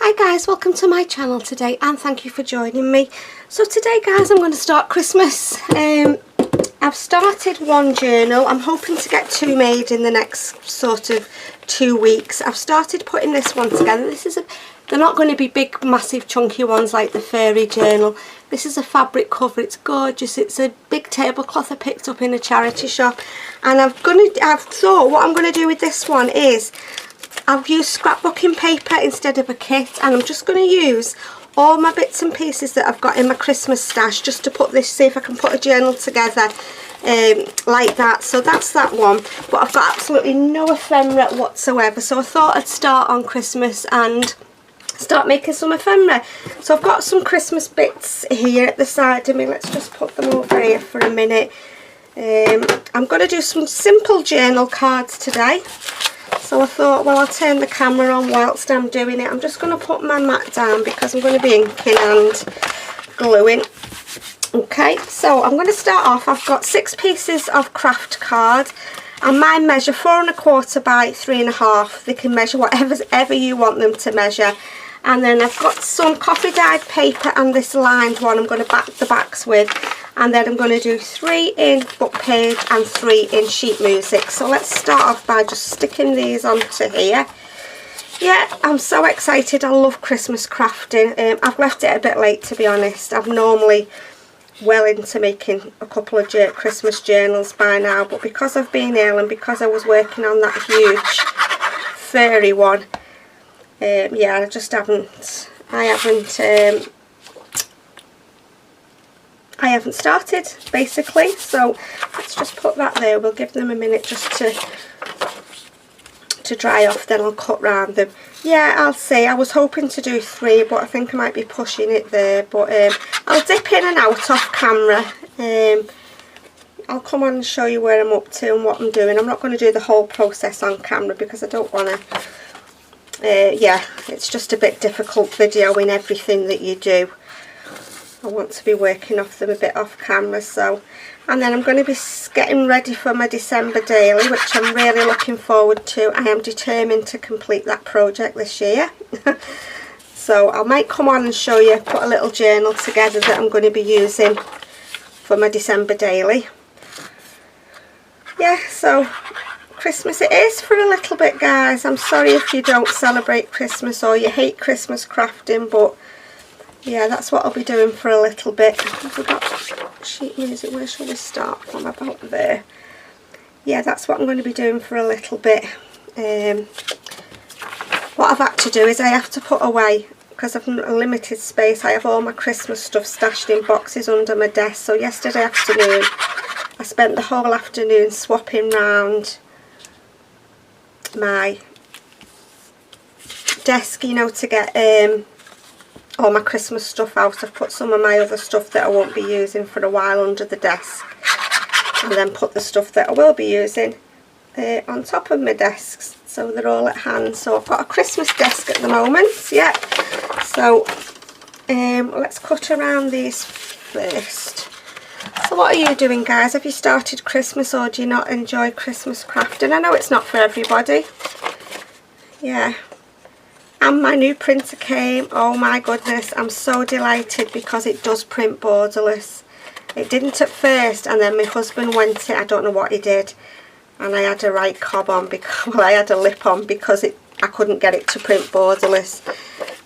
Hi guys, welcome to my channel today and thank you for joining me. So today guys I'm going to start Christmas. I've started one journal. I'm hoping to get two made in the next sort of 2 weeks. I've started putting this one together. They're not going to be big massive chunky ones like the fairy journal. This is a fabric cover. It's gorgeous. It's a big tablecloth I picked up in a charity shop, and I've thought what I'm going to do with this one is I've used scrapbooking paper instead of a kit, and I'm just going to use all my bits and pieces that I've got in my Christmas stash just to put this, see if I can put a journal together like that. So that's that one, but I've got absolutely no ephemera whatsoever, so I thought I'd start on Christmas and start making some ephemera. So I've got some Christmas bits here at the side of me. Let's just put them over here for a minute. I'm going to do some simple journal cards today. So I thought, well, I'll turn the camera on whilst I'm doing it. I'm just going to put my mat down because I'm going to be inking and gluing. Okay, so I'm going to start off. I've got 6 pieces of craft card, and mine measure 4 1/4 by 3 1/2. They can measure whatever you want them to measure. And then I've got some coffee dyed paper and this lined one I'm going to back the backs with. And then I'm going to do 3 in book page and 3 in sheet music. So let's start off by just sticking these onto here. Yeah, I'm so excited. I love Christmas crafting. I've left it a bit late, to be honest. I'm normally well into making a couple of Christmas journals by now, but because I've been ill and because I was working on that huge furry one, yeah, I haven't started basically. So let's just put that there. We'll give them a minute just to dry off, then I'll cut round them. Yeah, I'll see. I was hoping to do 3, but I think I might be pushing it there. But I'll dip in and out off camera. I'll come on and show you where I'm up to and what I'm doing. I'm not going to do the whole process on camera because I don't want to. Yeah, it's just a bit difficult videoing everything that you do. I want to be working off them a bit off camera. So, and then I'm going to be getting ready for my December daily, which I'm really looking forward to. I am determined to complete that project this year. So I might come on and show you, put a little journal together that I'm going to be using for my December daily. Yeah, so Christmas it is for a little bit, guys. I'm sorry if you don't celebrate Christmas or you hate Christmas crafting, but yeah, that's what I'll be doing for a little bit. Have we got sheet music? Where shall we start from? About there. Yeah, that's what I'm going to be doing for a little bit. What I've had to do is I have to put away, because I've a limited space, I have all my Christmas stuff stashed in boxes under my desk. So yesterday afternoon I spent the whole afternoon swapping round my desk, you know, to get all my Christmas stuff out. I've put some of my other stuff that I won't be using for a while under the desk, and then put the stuff that I will be using on top of my desks, so they're all at hand. So I've got a Christmas desk at the moment. Yeah, so let's cut around these first. So what are you doing, guys? Have you started Christmas, or do you not enjoy Christmas crafting? I know it's not for everybody. Yeah. And my new printer came. Oh my goodness, I'm so delighted because it does print borderless. It didn't at first, and then my husband went I don't know what he did, and I had a right cob on because, well, I had a lip on because I couldn't get it to print borderless.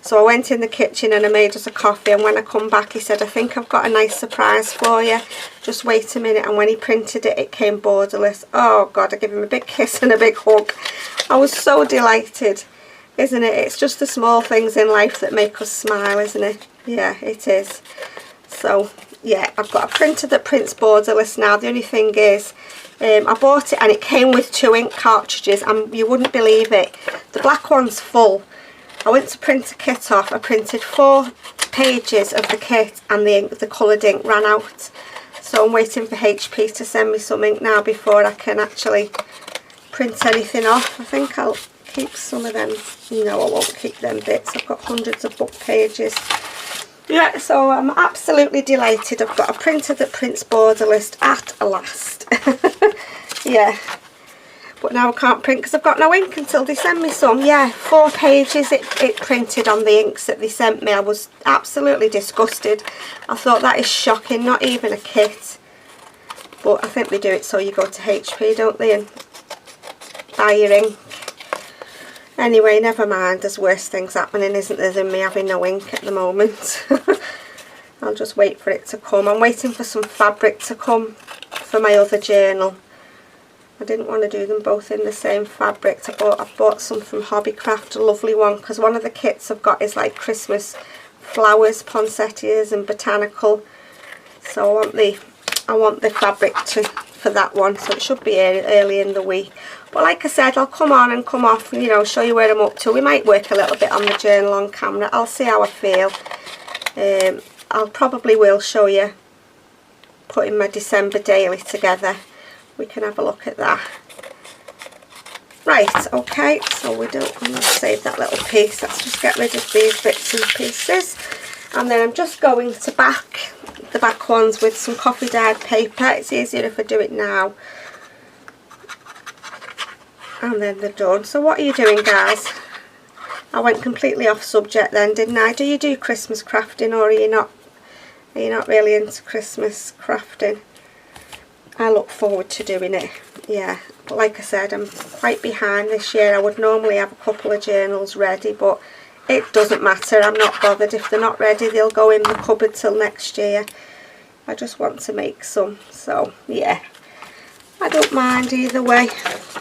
So I went in the kitchen and I made us a coffee, and when I come back he said, I think I've got a nice surprise for you, just wait a minute. And when he printed it, it came borderless. Oh God, I gave him a big kiss and a big hug. I was so delighted. Isn't it? It's just the small things in life that make us smile, isn't it? Yeah, it is. So yeah, I've got a printer that prints borderless now. The only thing is, I bought it and it came with 2 ink cartridges, and you wouldn't believe it, the black one's full. I went to print a kit off. I printed 4 pages of the kit, and the coloured ink ran out. So I'm waiting for HP to send me some ink now before I can actually print anything off. I think I'll keep some of them. No, I won't keep them bits. I've got hundreds of book pages. Yeah, so I'm absolutely delighted. I've got a printer that prints borderless at last. Yeah. but now I can't print because I've got no ink until they send me some. Yeah, 4 pages it printed on the inks that they sent me. I was absolutely disgusted. I thought, that is shocking, not even a kit. But I think they do it so you go to HP, don't they, and buy your ink. Anyway, never mind, there's worse things happening, isn't there, than me having no ink at the moment. I'll just wait for it to come. I'm waiting for some fabric to come for my other journal. I didn't want to do them both in the same fabric. I've bought some from Hobbycraft, a lovely one, because one of the kits I've got is like Christmas flowers, poinsettias and botanical. So I want the fabric for that one, so it should be early in the week. But like I said, I'll come on and come off and, you know, show you where I'm up to. We might work a little bit on the journal on camera. I'll see how I feel. I'll probably will show you putting my December daily together. We can have a look at that. Right, okay, so I'm going to save that little piece. Let's just get rid of these bits and pieces. And then I'm just going to back the back ones with some coffee dyed paper. It's easier if I do it now. And then they're done. So what are you doing, guys? I went completely off subject then, didn't I? Do you do Christmas crafting, or are you not really into Christmas crafting? I look forward to doing it, yeah. But like I said, I'm quite behind this year. I would normally have a couple of journals ready, but it doesn't matter. I'm not bothered. If they're not ready, they'll go in the cupboard till next year. I just want to make some, so yeah. I don't mind either way.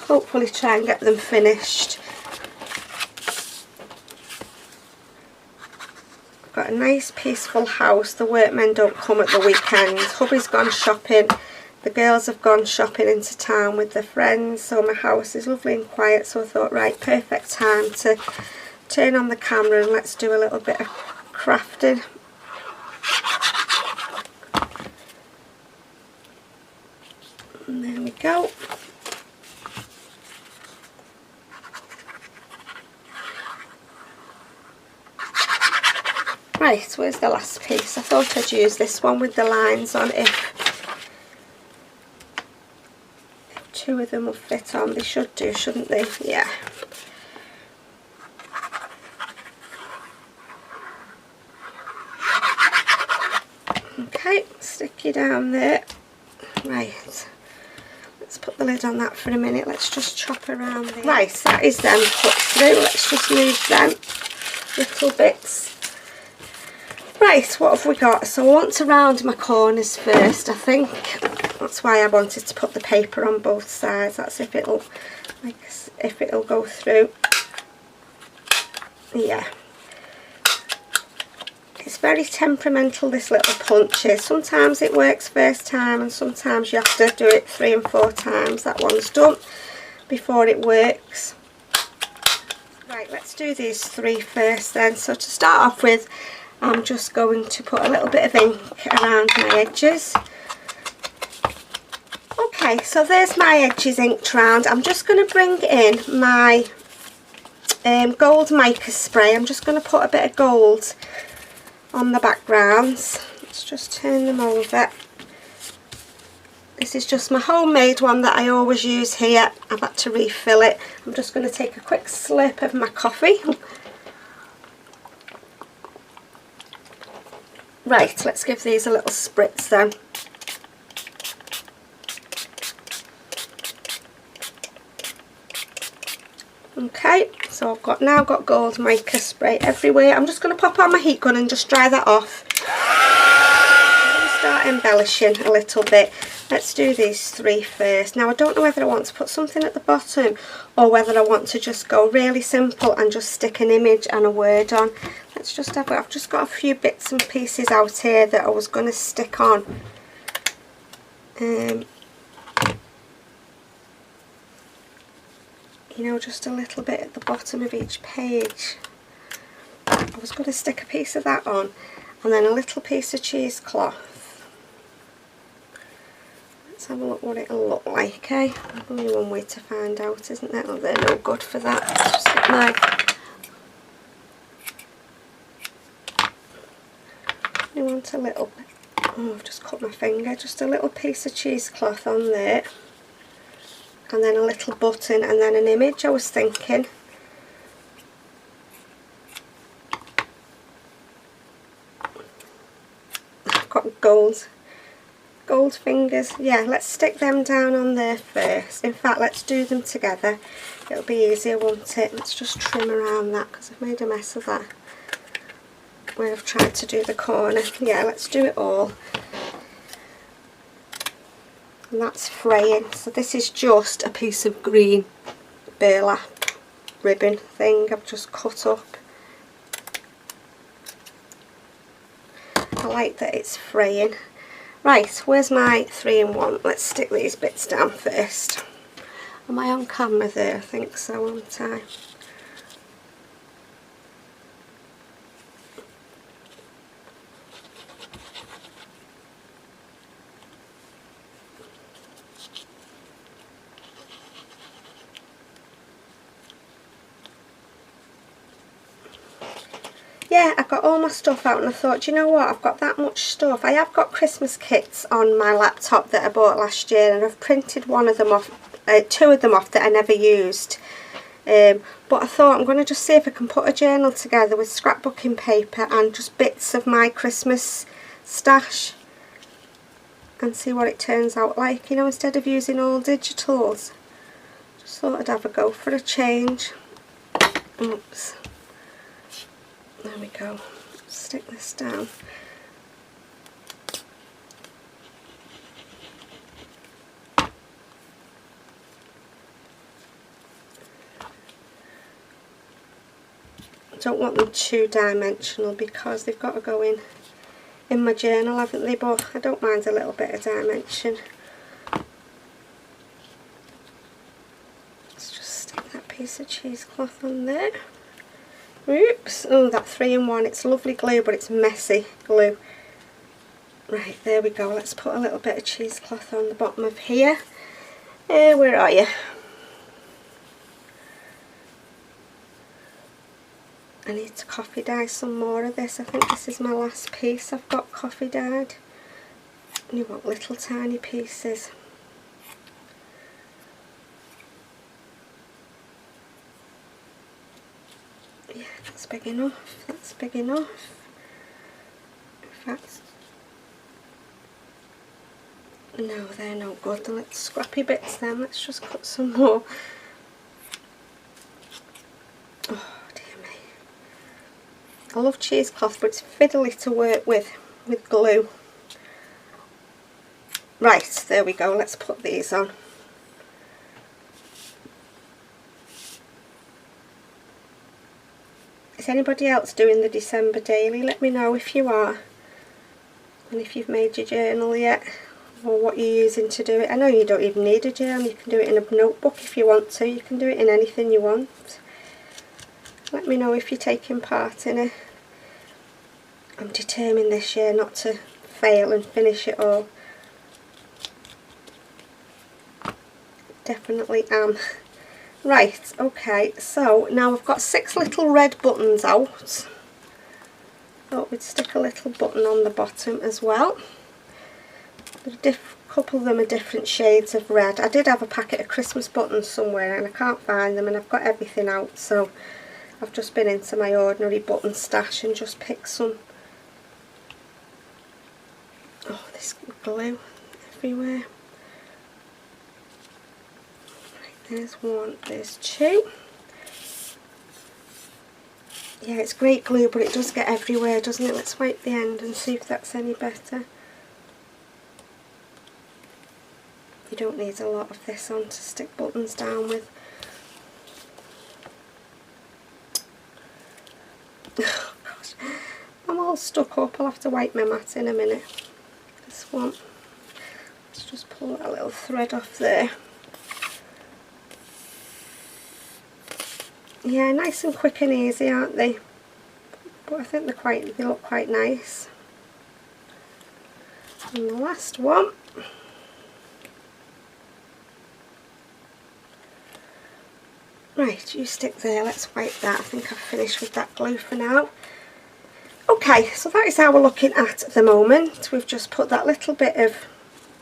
Hopefully try and get them finished. I've got a nice peaceful house. The workmen don't come at the weekends. Hubby's gone shopping. The girls have gone shopping into town with their friends, so my house is lovely and quiet. So I thought, right, perfect time to turn on the camera and let's do a little bit of crafting. And there we go. Right, where's the last piece? I thought I'd use this one with the lines on if 2 of them will fit on. They should do, shouldn't they? Yeah. Okay, stick you down there. Right, let's put the lid on that for a minute. Let's just chop around there. Right, that is them put through. Let's just move them little bits. Right, what have we got? So I want to round my corners first, I think. That's why I wanted to put the paper on both sides. That's if it'll go through. Yeah. It's very temperamental, this little punch is. Sometimes it works first time and sometimes you have to do it 3 and 4 times. That one's done before it works. Right, let's do these 3 first then. So to start off with, I'm just going to put a little bit of ink around my edges. Okay, so there's my edges inked round. I'm just going to bring in my gold mica spray. I'm just going to put a bit of gold on the backgrounds. Let's just turn them over. This is just my homemade one that I always use here. I've had to refill it. I'm just going to take a quick slip of my coffee. Right, let's give these a little spritz then. Okay, so I've now got gold mica spray everywhere. I'm just going to pop on my heat gun and just dry that off. I'm going to start embellishing a little bit. Let's do these 3 first. Now I don't know whether I want to put something at the bottom or whether I want to just go really simple and just stick an image and a word on. Let's just have I've just got a few bits and pieces out here that I was going to stick on. You know, just a little bit at the bottom of each page. I was going to stick a piece of that on and then a little piece of cheesecloth. Let's have a look what it'll look like, okay? Only one way to find out, isn't there? Oh, they're no good for that. Let's just get my... I want a little bit... Oh, I've just cut my finger. Just a little piece of cheesecloth on there. and then a little button and then an image, I was thinking. I've got gold fingers. Yeah, let's stick them down on there first. In fact, let's do them together. It'll be easier, won't it? Let's just trim around that because I've made a mess of that where I've tried to do the corner. Yeah, let's do it all. And that's fraying. So this is just a piece of green burlap ribbon thing I've just cut up. I like that it's fraying. Right, where's my 3-in-1? Let's stick these bits down first. Am I on camera there? I think so, aren't I? Yeah, I got all my stuff out and I thought, you know what, I've got that much stuff. I have got Christmas kits on my laptop that I bought last year, and I've printed one of them off, 2 of them off that I never used. But I thought I'm going to just see if I can put a journal together with scrapbooking paper and just bits of my Christmas stash and see what it turns out like, you know, instead of using all digitals. Just thought I'd have a go for a change. Oops. There we go. Stick this down. I don't want them 2-dimensional because they've got to go in my journal, haven't they? But I don't mind a little bit of dimension. Let's just stick that piece of cheesecloth on there. Oops, oh, that 3-in-1, it's lovely glue but it's messy glue. Right, there we go. Let's put a little bit of cheesecloth on the bottom of here. Where are you? I need to coffee dye some more of this. I think this is my last piece I've got coffee dyed. And you want little tiny pieces. Yeah, that's big enough. That's big enough. In fact, no, they're no good. The little scrappy bits then. Let's just cut some more. Oh dear me. I love cheesecloth, but it's fiddly to work with glue. Right, there we go. Let's put these on. Is anybody else doing the December daily? Let me know if you are, and if you've made your journal yet, or what you're using to do it. I know you don't even need a journal, you can do it in a notebook if you want to, you can do it in anything you want. Let me know if you're taking part in it. I'm determined this year not to fail and finish it all. Definitely am. Right, okay, so now I've got 6 little red buttons out. Thought we'd stick a little button on the bottom as well. A couple of them are different shades of red. I did have a packet of Christmas buttons somewhere and I can't find them, and I've got everything out, so I've just been into my ordinary button stash and just picked some. Oh, this glue everywhere. There's 1, there's 2. Yeah, it's great glue, but it does get everywhere, doesn't it? Let's wipe the end and see if that's any better. You don't need a lot of this on to stick buttons down with. Oh gosh, I'm all stuck up. I'll have to wipe my mat in a minute. This one. Let's just pull that little thread off there. Yeah, nice and quick and easy, aren't they? But I think they look quite nice. And the last one. Right, you stick there. Let's wipe that. I think I've finished with that glue for now. Okay, so that is how we're looking at the moment. We've just put that little bit of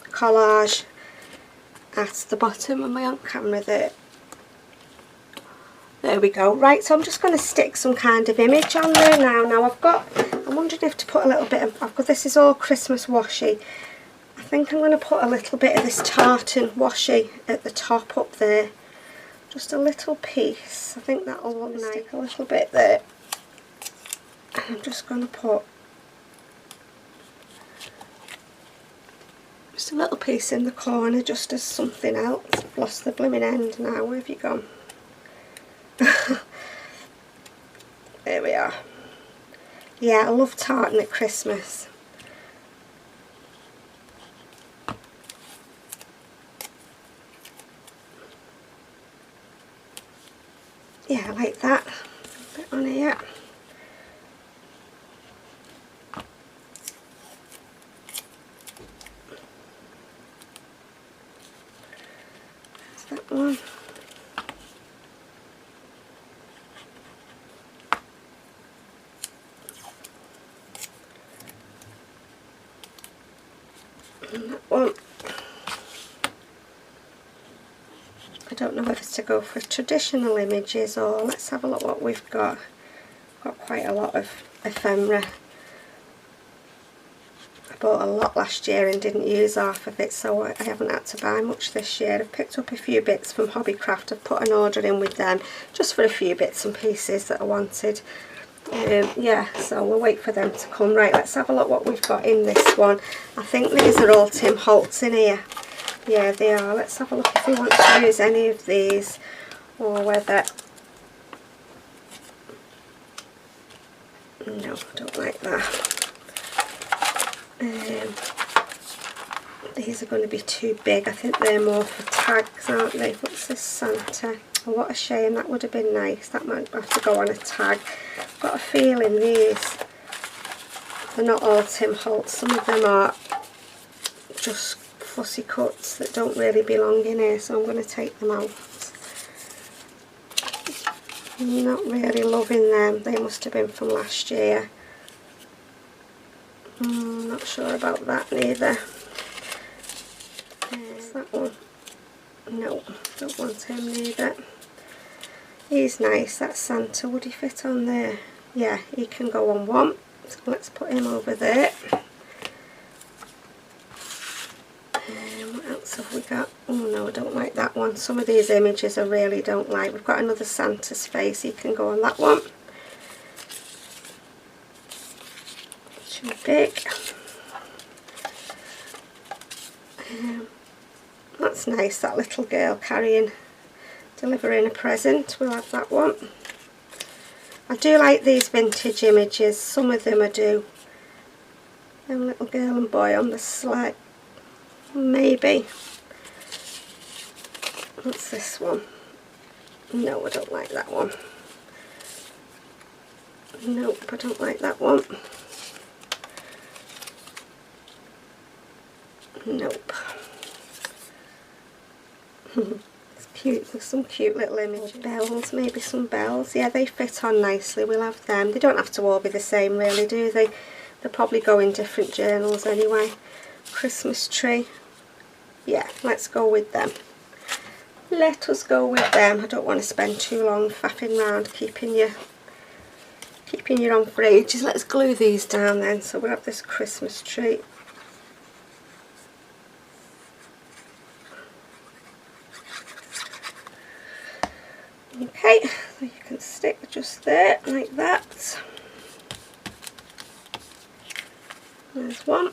collage at the bottom. Am I on camera there? There we go. Right, so I'm just going to stick some kind of image on there now. Now I'm wondering if to put a little bit of, I've got, this is all Christmas washi. I think I'm going to put a little bit of this tartan washi at the top up there. Just a little piece. I think that'll look nice. Stick a little bit there. And I'm just going to put just a little piece in the corner just as something else. I've lost the blooming end now. Where have you gone? There we are. Yeah, I love tartan at Christmas. Yeah, I like that. A bit on here. There's that one. And that one. I don't know whether to go for traditional images or let's have a look what we've got. Got quite a lot of ephemera. I bought a lot last year and didn't use half of it, so I haven't had to buy much this year. I've picked up a few bits from Hobbycraft. I've put an order in with them just for a few bits and pieces that I wanted. Yeah, so we'll wait for them to come. Right, let's have a look what we've got in this one. I think these are all Tim Holtz in here. Yeah, they are. Let's have a look if we want to use any of these or whether... No, I don't like that. These are going to be too big. I think they're more for tags, aren't they? What's this, Santa? Oh, what a shame. That would have been nice. That might have to go on a tag. I've got a feeling these, they're not all Tim Holtz. Some of them are just fussy cuts that don't really belong in here, so I'm going to take them out. I'm not really loving them. They must have been from last year. Not sure about that neither. Is that one? No, don't want him neither. He's nice, that's Santa. Would he fit on there? Yeah, he can go on one. So let's put him over there. What else have we got? Oh no, I don't like that one. Some of these images I really don't like. We've got another Santa's face. He can go on that one. Too big. That's nice, that little girl delivering a present. We'll have that one. I do like these vintage images, some of them I do. Them little girl and boy on the sled. Maybe. What's this one? No, I don't like that one. Nope, I don't like that one. Nope. It's cute. There's some cute little image bells, maybe some bells. Yeah, they fit on nicely. We'll have them. They don't have to all be the same, really, do they? They'll probably go in different journals anyway. Christmas tree. Yeah, let's go with them. Let us go with them. I don't want to spend too long faffing around keeping you on for ages. Let's glue these down then. So we'll have this Christmas tree. Okay, so you can stick just there, like that. There's one.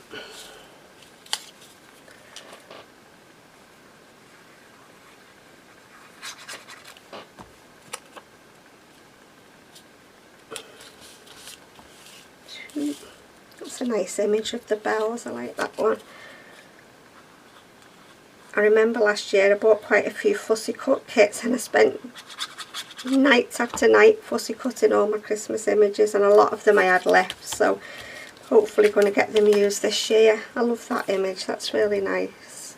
Two. That's a nice image of the bells, I like that one. I remember last year I bought quite a few fussy cut kits and I spent nights after night fussy cutting all my Christmas images, and a lot of them I had left, so hopefully going to get them used this year. I love that image, that's really nice.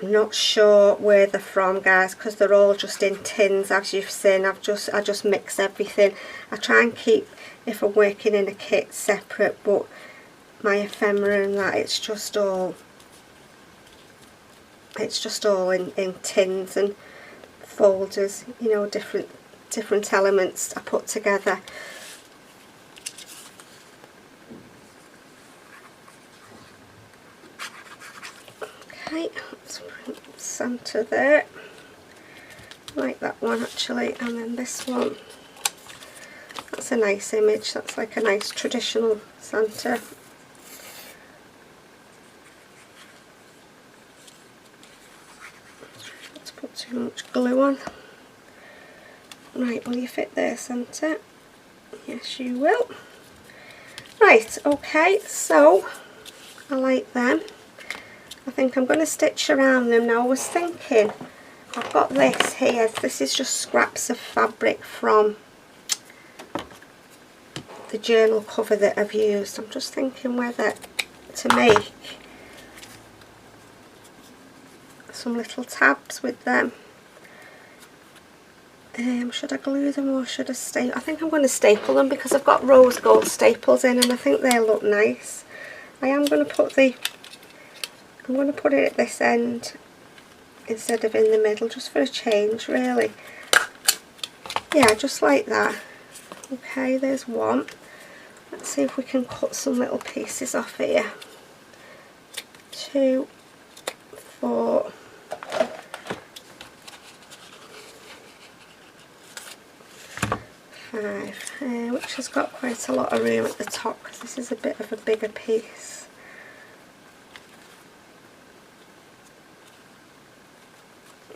I'm not sure where they're from, guys, because they're all just in tins, as you've seen. I just mix everything. I try and keep, if I'm working in a kit, separate, but my ephemera and that, it's just all it's just all in tins and folders, you know, different elements I put together. Okay, let's print Santa there. I like that one actually, and then this one. That's a nice image. That's like a nice traditional Santa. Let's put too much glue on. Right, will you fit there, Santa? Yes, you will. Right, okay, so I like them. I think I'm going to stitch around them. Now I was thinking, I've got this here. This is just scraps of fabric from the journal cover that I've used. I'm just thinking whether to make some little tabs with them. Should I glue them or should I staple? I think I'm going to staple them because I've got rose gold staples in and I think they look nice. I am going to put I'm going to put it at this end instead of in the middle, just for a change really. Yeah, just like that. Okay, there's one. Let's see if we can cut some little pieces off here. 2, 4, 5, which has got quite a lot of room at the top because this is a bit of a bigger piece.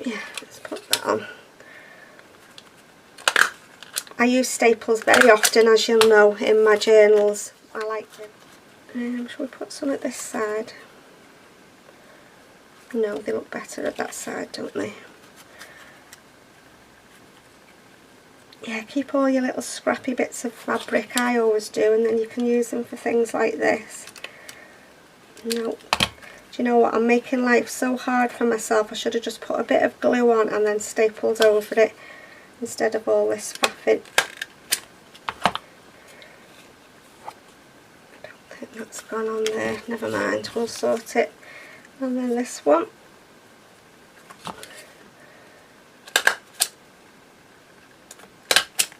Yeah, let's put that on. I use staples very often, as you'll know, in my journals. I like them. Shall we put some at this side? No, they look better at that side, don't they? Yeah, keep all your little scrappy bits of fabric, I always do, and then you can use them for things like this. No. Do you know what, I'm making life so hard for myself. I should have just put a bit of glue on and then stapled over it instead of all this faffing. I don't think that's gone on there, never mind, we'll sort it. And then this one.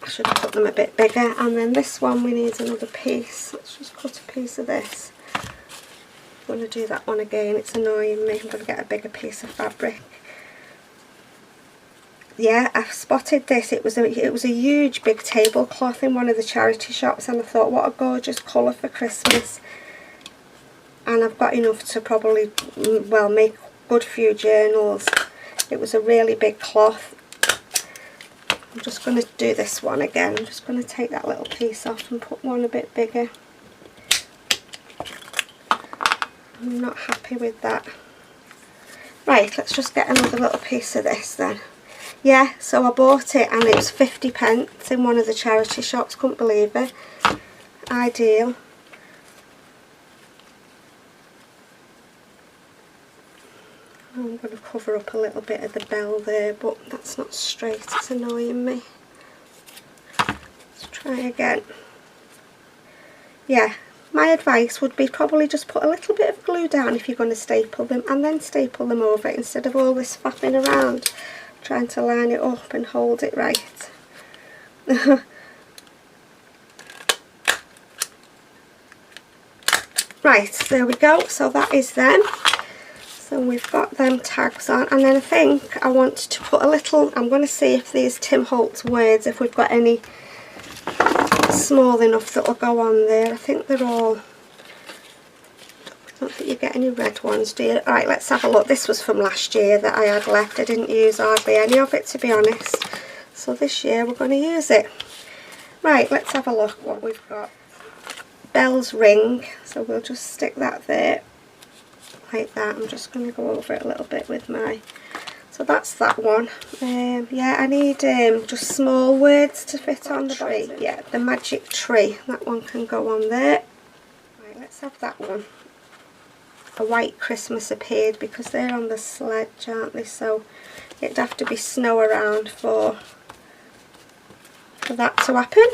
I should have put them a bit bigger, and then this one we need another piece. Let's just cut a piece of this. I'm going to do that one again, it's annoying me. I'm going to get a bigger piece of fabric. Yeah, I've spotted this. It was a huge big tablecloth in one of the charity shops, and I thought what a gorgeous colour for Christmas. And I've got enough to probably, well, make a good few journals. It was a really big cloth. I'm just going to do this one again. I'm just going to take that little piece off and put one a bit bigger. I'm not happy with that. Right, let's just get another little piece of this then. Yeah, so I bought it and it was 50p in one of the charity shops, couldn't believe it. Ideal. I'm going to cover up a little bit of the bell there, but that's not straight, it's annoying me. Let's try again. Yeah, my advice would be probably just put a little bit of glue down if you're going to staple them, and then staple them over instead of all this faffing around trying to line it up and hold it right. Right, there we go, so that is them. So we've got them tags on, and then I think I want to put a little, I'm going to see if these Tim Holtz words, if we've got any small enough that will go on there. I think they're all, I don't think you get any red ones, do you? Alright, let's have a look. This was from last year that I had left. I didn't use hardly any of it, to be honest. So this year we're going to use it. Right, let's have a look what we've got. Bell's ring, so we'll just stick that there like that. I'm just going to go over it a little bit with my, so that's that one. Yeah, I need just small words to fit on the tree. Yeah, the magic tree, that one can go on there. Right, let's have that one. A white Christmas appeared, because they're on the sledge, aren't they? So it'd have to be snow around for that to happen.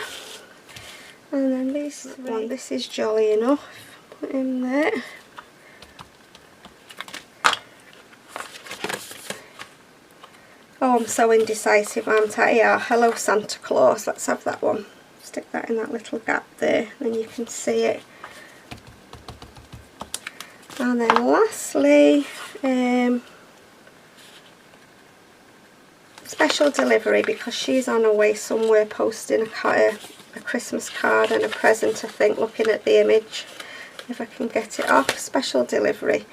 And then this one, this is jolly enough. Put in there. Oh, I'm so indecisive, aren't I? Yeah, Hello Santa Claus. Let's have that one. Stick that in that little gap there, then you can see it. And then lastly, special delivery, because she's on her way somewhere posting a Christmas card and a present, I think, looking at the image. If I can get it off. Special delivery.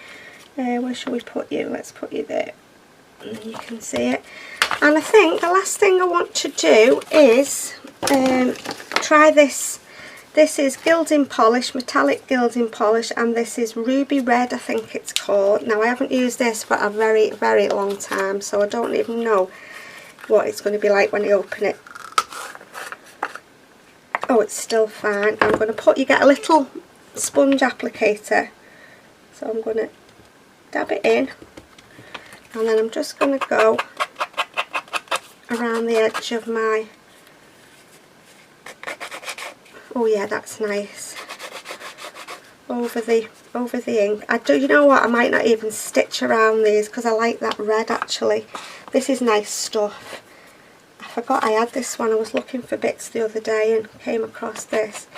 Where shall we put you? Let's put you there. And then you can see it. And I think the last thing I want to do is try this. This is gilding polish, metallic gilding polish, and this is ruby red, I think it's called. Now I haven't used this for a very, very long time, so I don't even know what it's going to be like when you open it. Oh, it's still fine. I'm going to put, you get a little sponge applicator, so I'm going to dab it in, and then I'm just going to go around the edge of my, oh yeah, that's nice, over the ink. You know what, I might not even stitch around these because I like that red actually. This is nice stuff. I forgot I had this one. I was looking for bits the other day and came across this,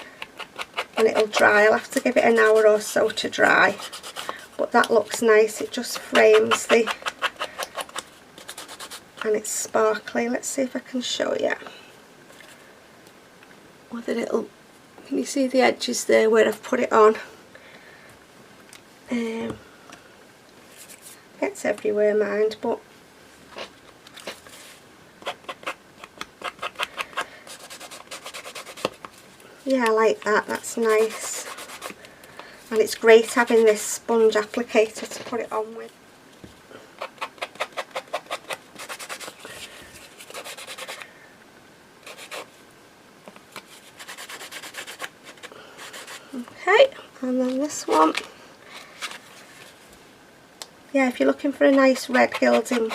and it'll dry. I'll have to give it an hour or so to dry, but that looks nice. It just frames the, and it's sparkly. Let's see if I can show you whether it'll, can you see the edges there where I've put it on? Gets everywhere, mind, but yeah, I like that. That's nice, and it's great having this sponge applicator to put it on with. Okay, and then this one. Yeah, if you're looking for a nice red gilding,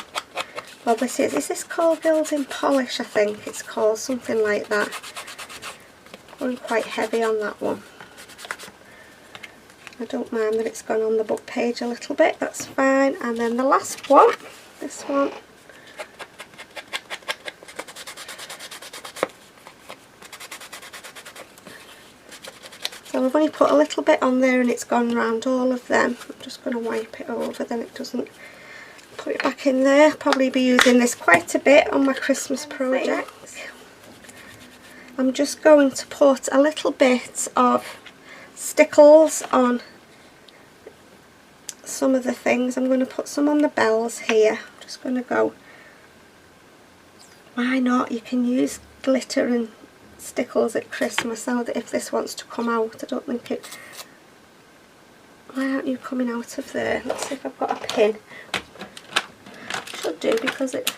well, this is this called gilding polish? I think it's called something like that. Going quite heavy on that one. I don't mind that it's gone on the book page a little bit, that's fine. And then the last one, this one. So I've only put a little bit on there and it's gone round all of them. I'm just going to wipe it over, then it doesn't, put it back in there. Probably be using this quite a bit on my Christmas project. I'm just going to put a little bit of stickles on some of the things. I'm going to put some on the bells here. I'm just going to go, why not? You can use glitter and stickles at Christmas, so that if this wants to come out, I don't think it, why aren't you coming out of there? Let's see if I've got a pin. Should do, because it,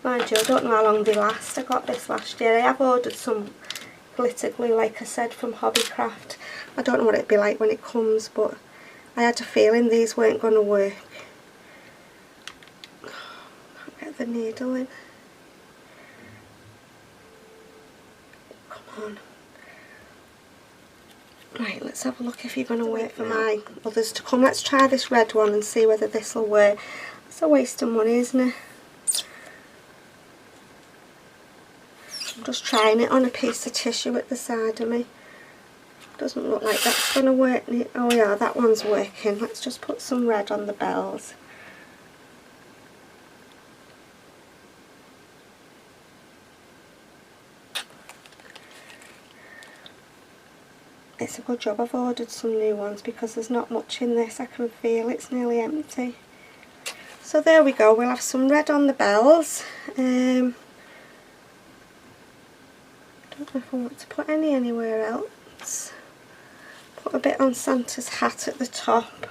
mind you, I don't know how long they last. I got this last year. I have ordered some glitter glue, like I said, from Hobbycraft. I don't know what it'd be like when it comes, but I had a feeling these weren't going to work. Can't get the needle in. Come on. Right, let's have a look if you're going to wait for my others to come. Let's try this red one and see whether this will work. It's a waste of money, isn't it? I'm just trying it on a piece of tissue at the side of me. Doesn't look like that's going to work. Oh yeah, that one's working. Let's just put some red on the bells. It's a good job I've ordered some new ones, because there's not much in this. I can feel it's nearly empty. So there we go, we'll have some red on the bells. Don't know if I want to put any anywhere else. Put a bit on Santa's hat at the top.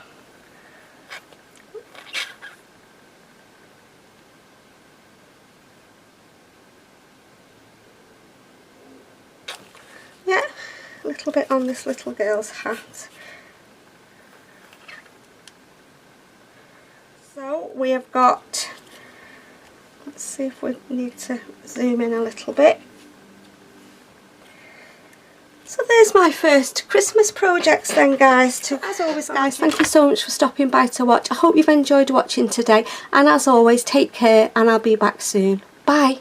Yeah, a little bit on this little girl's hat. So we have got, let's see if we need to zoom in a little bit. So there's my first Christmas projects then, guys. As always, guys, thank you so much for stopping by to watch. I hope you've enjoyed watching today, and as always, take care, and I'll be back soon. Bye.